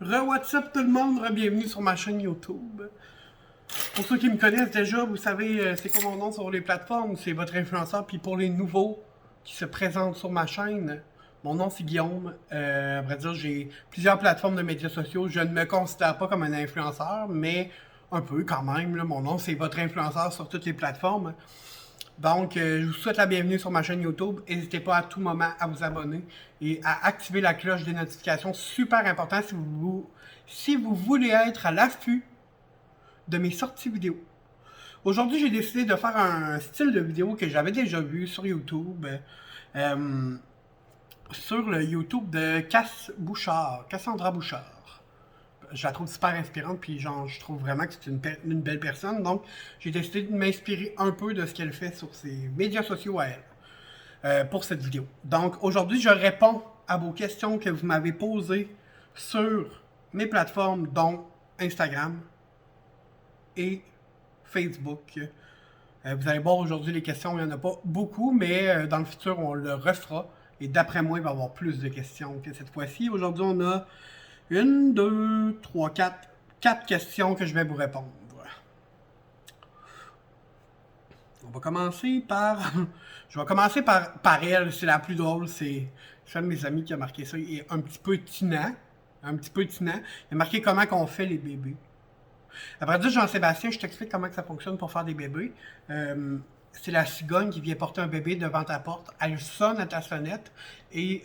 What's up tout le monde, bienvenue sur ma chaîne YouTube. Pour ceux qui me connaissent déjà, vous savez c'est quoi mon nom sur les plateformes, c'est votre influenceur. Puis pour les nouveaux qui se présentent sur ma chaîne, mon nom c'est Guillaume. À vrai dire, j'ai plusieurs plateformes de médias sociaux. Je ne me considère pas comme un influenceur, mais un peu quand même. Là. Mon nom c'est votre influenceur sur toutes les plateformes. Donc, je vous souhaite la bienvenue sur ma chaîne YouTube. N'hésitez pas à tout moment à vous abonner et à activer la cloche des notifications. Super important si vous voulez être à l'affût de mes sorties vidéo. Aujourd'hui, j'ai décidé de faire un style de vidéo que j'avais déjà vu sur YouTube. euh, sur le YouTube de Cassandra Bouchard. Je la trouve super inspirante, puis genre, je trouve vraiment que c'est une belle personne. Donc, j'ai décidé de m'inspirer un peu de ce qu'elle fait sur ses médias sociaux à elle, pour cette vidéo. Donc, aujourd'hui, je réponds à vos questions que vous m'avez posées sur mes plateformes, dont Instagram et Facebook. Vous allez voir aujourd'hui les questions, il n'y en a pas beaucoup, mais dans le futur, on le refera. Et d'après moi, il va y avoir plus de questions que cette fois-ci. Aujourd'hui, on a une, deux, trois, quatre questions que je vais vous répondre. On va commencer par... je vais commencer par elle, c'est la plus drôle. C'est un de mes amis qui a marqué ça. Il est un petit peu tinant. Un petit peu tinant. Il a marqué comment qu'on fait les bébés. Après ça, Jean-Sébastien, je t'explique comment que ça fonctionne pour faire des bébés. C'est la cigogne qui vient porter un bébé devant ta porte. Elle sonne à ta sonnette et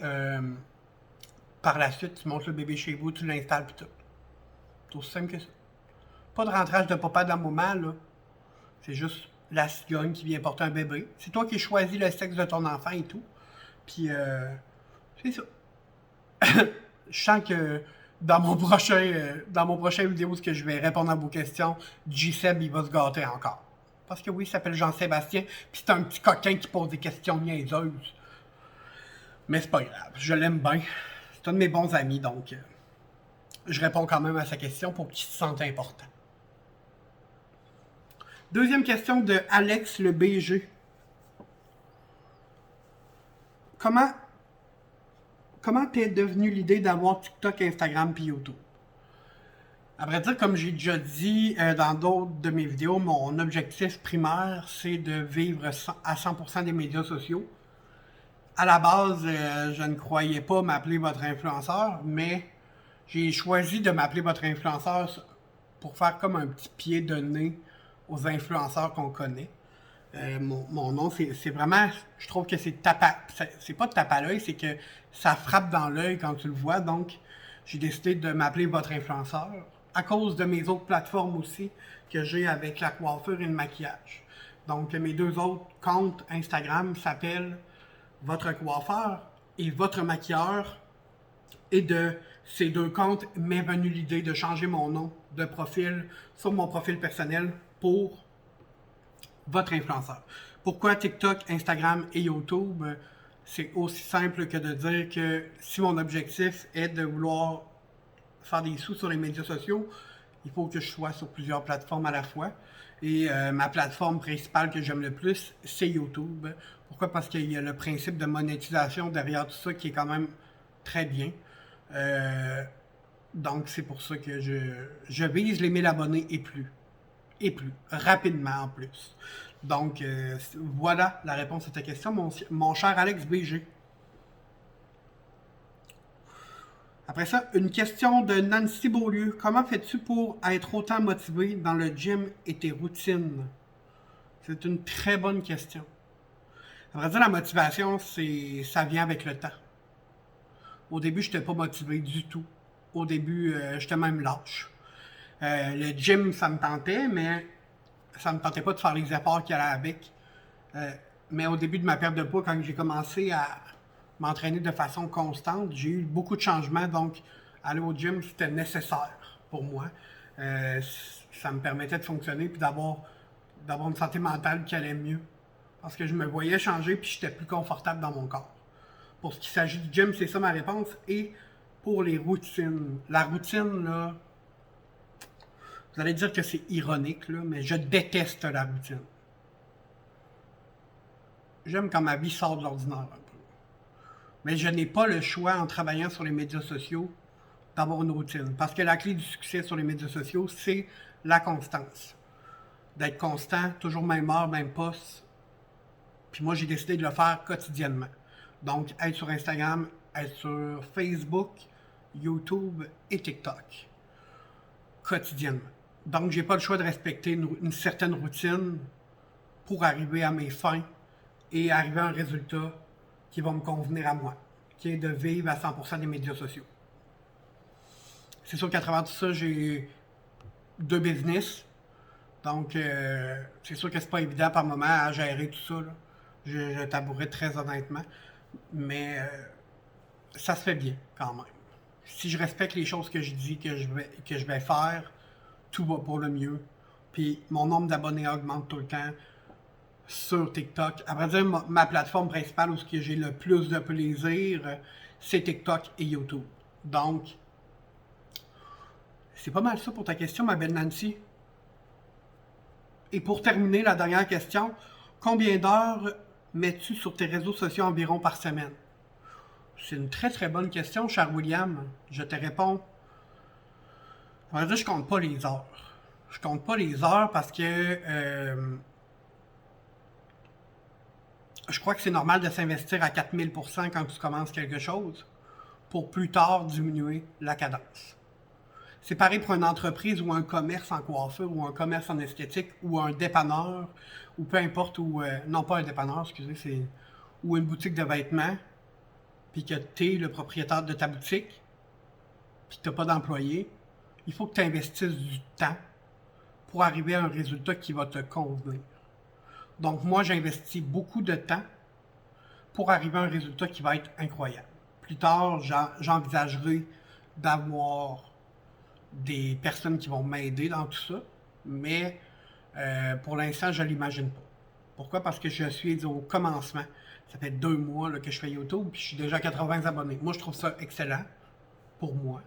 par la suite, tu montes le bébé chez vous, tu l'installes puis tout. C'est aussi simple que ça. Pas de rentrage de papa dans le moment, là. C'est juste la cigogne qui vient porter un bébé. C'est toi qui choisis le sexe de ton enfant et tout. Puis, c'est ça. Je sens que dans mon prochain vidéo, ce que je vais répondre à vos questions, G-Seb, il va se gâter encore. Parce que oui, il s'appelle Jean-Sébastien, puis c'est un petit coquin qui pose des questions niaiseuses. Mais c'est pas grave, je l'aime bien. C'est un de mes bons amis, donc je réponds quand même à sa question pour qu'il se sente important. Deuxième question de Alex le BG. Comment t'es devenu l'idée d'avoir TikTok, Instagram puis YouTube? À vrai dire, comme j'ai déjà dit dans d'autres de mes vidéos, mon objectif primaire, c'est de vivre à 100% des médias sociaux. À la base, je ne croyais pas m'appeler votre influenceur, mais j'ai choisi de m'appeler votre influenceur pour faire comme un petit pied de nez aux influenceurs qu'on connaît. Mon nom, c'est vraiment, je trouve que c'est pas de tape à l'œil, c'est que ça frappe dans l'œil quand tu le vois. Donc, j'ai décidé de m'appeler votre influenceur à cause de mes autres plateformes aussi que j'ai avec la coiffure et le maquillage. Donc, mes deux autres comptes Instagram s'appellent votre coiffeur et votre maquilleur. Et de ces deux comptes m'est venue l'idée de changer mon nom de profil sur mon profil personnel pour votre influenceur. Pourquoi TikTok, Instagram et YouTube? C'est aussi simple que de dire que si mon objectif est de vouloir faire des sous sur les médias sociaux, il faut que je sois sur plusieurs plateformes à la fois. Et ma plateforme principale que j'aime le plus, c'est YouTube. Pourquoi? Parce qu'il y a le principe de monétisation derrière tout ça qui est quand même très bien. Donc c'est pour ça que je vise les 1000 abonnés et plus. Et plus. Rapidement en plus. Donc voilà la réponse à ta question, mon cher Alex BG. Après ça, une question de Nancy Beaulieu. Comment fais-tu pour être autant motivé dans le gym et tes routines? C'est une très bonne question. À vrai dire, la motivation, ça vient avec le temps. Au début, je n'étais pas motivé du tout. Au début, j'étais même lâche. Le gym, ça me tentait, mais ça me tentait pas de faire les efforts qu'il y allait avec. Mais au début de ma perte de poids, quand j'ai commencé à m'entraîner de façon constante, j'ai eu beaucoup de changements. Donc, aller au gym, c'était nécessaire pour moi. Ça me permettait de fonctionner et d'avoir une santé mentale qui allait mieux. Parce que je me voyais changer puis j'étais plus confortable dans mon corps. Pour ce qui s'agit du gym, c'est ça ma réponse. Et pour les routines, la routine, là, vous allez dire que c'est ironique, là, mais je déteste la routine. J'aime quand ma vie sort de l'ordinaire un peu. Mais je n'ai pas le choix en travaillant sur les médias sociaux d'avoir une routine. Parce que la clé du succès sur les médias sociaux, c'est la constance. D'être constant, toujours même heure, même poste. Puis moi, j'ai décidé de le faire quotidiennement. Donc, être sur Instagram, être sur Facebook, YouTube et TikTok. Quotidiennement. Donc, j'ai pas le choix de respecter une certaine routine pour arriver à mes fins et arriver à un résultat qui va me convenir à moi, qui est de vivre à 100% des médias sociaux. C'est sûr qu'à travers tout ça, j'ai 2 business. Donc, c'est sûr que c'est pas évident par moment à gérer tout ça, là. Je t'avouerai très honnêtement. Mais ça se fait bien quand même. Si je respecte les choses que je dis que je vais faire, tout va pour le mieux. Puis mon nombre d'abonnés augmente tout le temps sur TikTok. À vrai dire, ma plateforme principale où j'ai le plus de plaisir, c'est TikTok et YouTube. Donc, c'est pas mal ça pour ta question, ma belle Nancy. Et pour terminer, la dernière question, combien d'heures mets-tu sur tes réseaux sociaux environ par semaine? C'est une très très bonne question, cher William. Je te réponds. On va dire, je compte pas les heures. Je compte pas les heures parce que je crois que c'est normal de s'investir à 4000% quand tu commences quelque chose pour plus tard diminuer la cadence. C'est pareil pour une entreprise ou un commerce en coiffure ou un commerce en esthétique ou un dépanneur ou peu importe où, non pas un dépanneur, excusez, c'est ou une boutique de vêtements, puis que tu es le propriétaire de ta boutique, puis que tu n'as pas d'employé, il faut que tu investisses du temps pour arriver à un résultat qui va te convenir. Donc moi, j'investis beaucoup de temps pour arriver à un résultat qui va être incroyable. Plus tard, j'envisagerai d'avoir des personnes qui vont m'aider dans tout ça, mais pour l'instant, je ne l'imagine pas. Pourquoi? Parce que je suis au commencement. Ça fait 2 mois là, que je fais YouTube, puis je suis déjà à 80 abonnés. Moi, je trouve ça excellent, pour moi.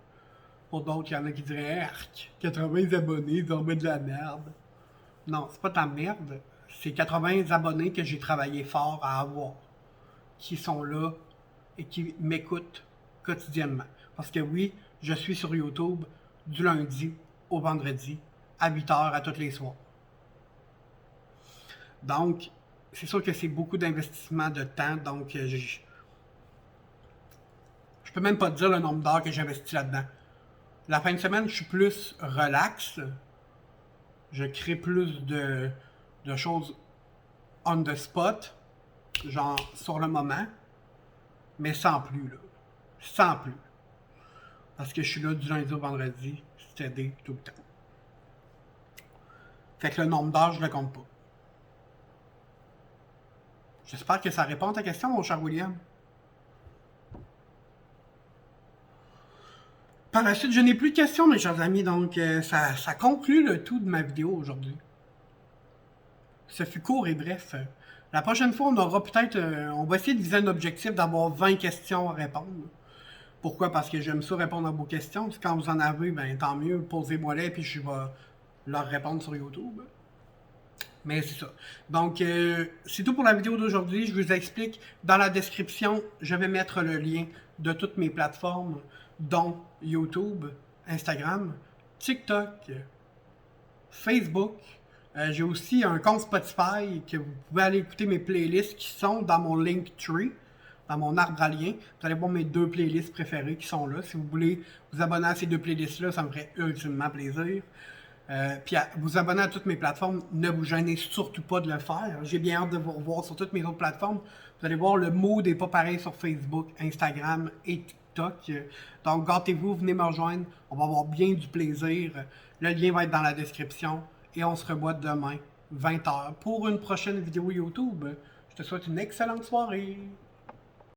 Pour d'autres, il y en a qui diraient « Arc, 80 abonnés, ils ont mis de la merde. » Non, c'est pas de la merde. C'est 80 abonnés que j'ai travaillé fort à avoir, qui sont là et qui m'écoutent quotidiennement. Parce que oui, je suis sur YouTube du lundi au vendredi, à 8h à tous les soirs. Donc, c'est sûr que c'est beaucoup d'investissement de temps, donc je peux même pas te dire le nombre d'heures que j'investis là-dedans. La fin de semaine, je suis plus relax. Je crée plus de choses on the spot, genre sur le moment, mais sans plus, là. Sans plus. Parce que je suis là du lundi au vendredi, c'est-à-dire tout le temps. Fait que le nombre d'heures, je le compte pas. J'espère que ça répond à ta question, mon cher William. Par la suite, je n'ai plus de questions, mes chers amis, donc ça conclut le tout de ma vidéo aujourd'hui. Ce fut court et bref. La prochaine fois, on aura peut-être... on va essayer de viser un objectif d'avoir 20 questions à répondre. Pourquoi? Parce que j'aime ça répondre à vos questions. Quand vous en avez, ben tant mieux, posez-moi là, puis je vais leur répondre sur YouTube. Mais c'est ça. Donc, c'est tout pour la vidéo d'aujourd'hui. Je vous explique. Dans la description, je vais mettre le lien de toutes mes plateformes, dont YouTube, Instagram, TikTok, Facebook. J'ai aussi un compte Spotify que vous pouvez aller écouter mes playlists qui sont dans mon Linktree, dans mon arbre à liens. Vous allez voir mes 2 playlists préférées qui sont là. Si vous voulez vous abonner à ces 2 playlists-là, ça me ferait ultimement plaisir. Puis vous abonner à toutes mes plateformes, ne vous gênez surtout pas de le faire. J'ai bien hâte de vous revoir sur toutes mes autres plateformes. Vous allez voir, le mood n'est pas pareil sur Facebook, Instagram et TikTok. Donc gâtez-vous, venez me rejoindre. On va avoir bien du plaisir. Le lien va être dans la description. Et on se revoit demain, 20h, pour une prochaine vidéo YouTube. Je te souhaite une excellente soirée.